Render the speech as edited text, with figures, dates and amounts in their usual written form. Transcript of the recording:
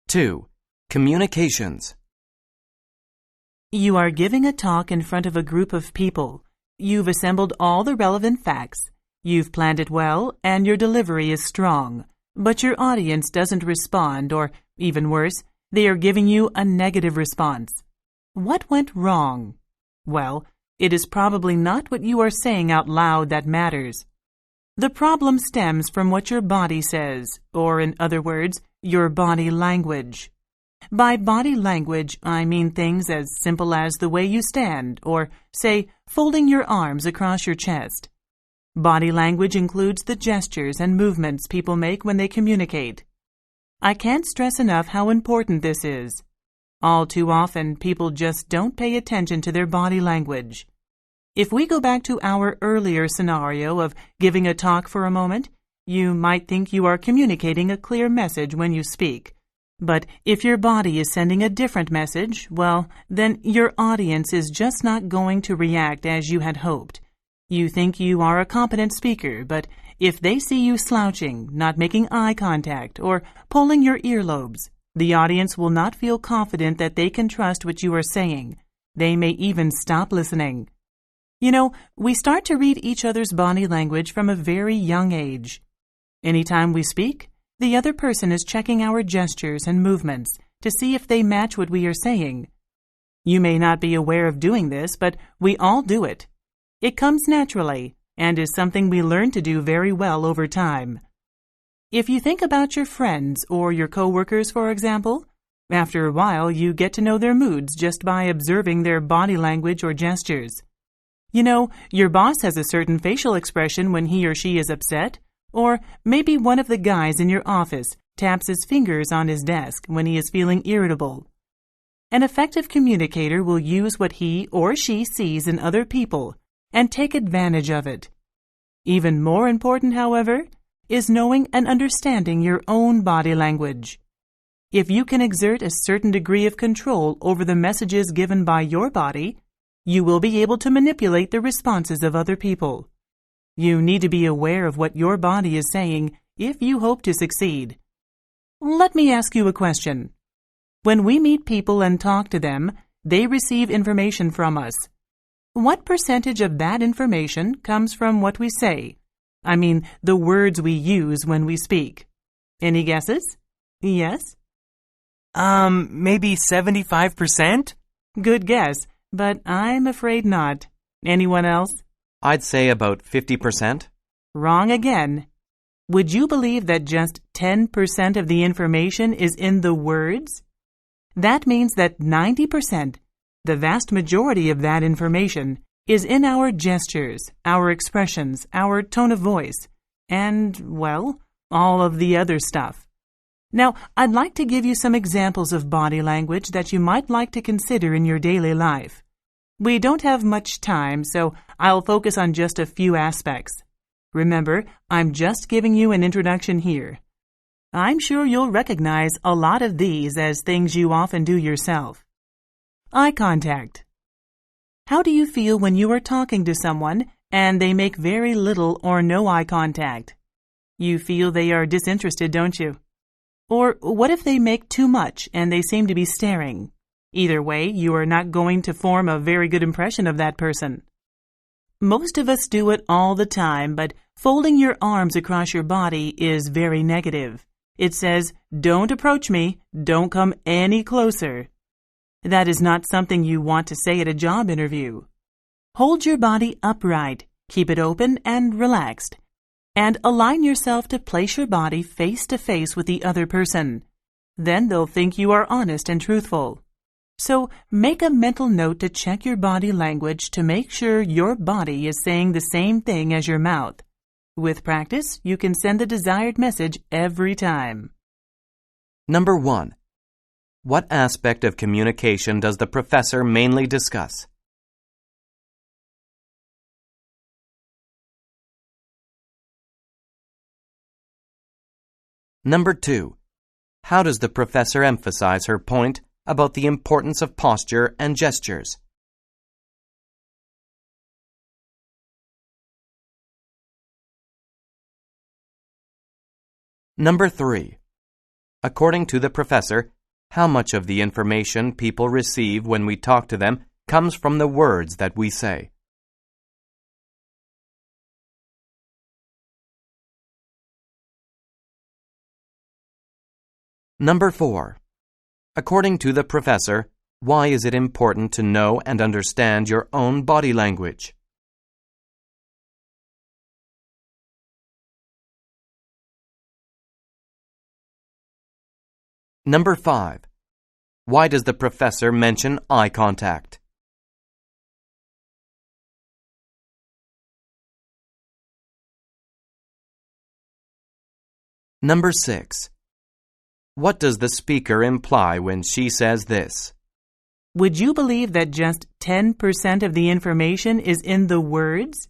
2. Communications. You are giving a talk in front of a group of people. You've assembled all the relevant facts. You've planned it well, and your delivery is strong. But your audience doesn't respond, or, even worse, they are giving you a negative response. What went wrong? Well, it is probably not what you are saying out loud that matters. The problem stems from what your body says, or in other words, your body language. By body language, I mean things as simple as the way you stand, or, say, folding your arms across your chest. Body language includes the gestures and movements people make when they communicate. I can't stress enough how important this is. All too often, people just don't pay attention to their body language. If we go back to our earlier scenario of giving a talk for a moment, you might think you are communicating a clear message when you speak. But if your body is sending a different message, well, then your audience is just not going to react as you had hoped. You think you are a competent speaker, but if they see you slouching, not making eye contact, or pulling your earlobes, the audience will not feel confident that they can trust what you are saying. They may even stop listening. You know, we start to read each other's body language from a very young age. Anytime we speak, the other person is checking our gestures and movements to see if they match what we are saying. You may not be aware of doing this, but we all do it. It comes naturally and is something we learn to do very well over time. If you think about your friends or your coworkers, for example, after a while you get to know their moods just by observing their body language or gestures. You know, your boss has a certain facial expression when he or she is upset, or maybe one of the guys in your office taps his fingers on his desk when he is feeling irritable. An effective communicator will use what he or she sees in other people and take advantage of it. Even more important, however, is knowing and understanding your own body language. If you can exert a certain degree of control over the messages given by your body, you will be able to manipulate the responses of other people. You need to be aware of what your body is saying if you hope to succeed. Let me ask you a question. When we meet people and talk to them, they receive information from us. What percentage of that information comes from what we say? I mean, the words we use when we speak. Any guesses? Yes? Maybe 75%? Good guess, but I'm afraid not. Anyone else? I'd say about 50%. Wrong again. Would you believe that just 10% of the information is in the words? That means that 90%, the vast majority of that information, is in our gestures, our expressions, our tone of voice, and, well, all of the other stuff. Now, I'd like to give you some examples of body language that you might like to consider in your daily life. We don't have much time, so I'll focus on just a few aspects. Remember, I'm just giving you an introduction here. I'm sure you'll recognize a lot of these as things you often do yourself. Eye contact. How do you feel when you are talking to someone and they make very little or no eye contact? You feel they are disinterested, don't you? Or what if they make too much and they seem to be staring? Either way, you are not going to form a very good impression of that person. Most of us do it all the time, but folding your arms across your body is very negative. It says, "Don't approach me, don't come any closer." That is not something you want to say at a job interview. Hold your body upright, keep it open and relaxed, and align yourself to place your body face to face with the other person. Then they'll think you are honest and truthful. So make a mental note to check your body language to make sure your body is saying the same thing as your mouth. With practice, you can send the desired message every time. Number 1. What aspect of communication does the professor mainly discuss? Number 2. How does the professor emphasize her point about the importance of posture and gestures? Number 3. According to the professor, How much of the information people receive when we talk to them comes from the words that we say? Number 4. According to the professor, why is it important to know and understand your own body language? Number 5. Why does the professor mention eye contact? Number 6. What does the speaker imply when she says this? Would you believe that just 10% of the information is in the words?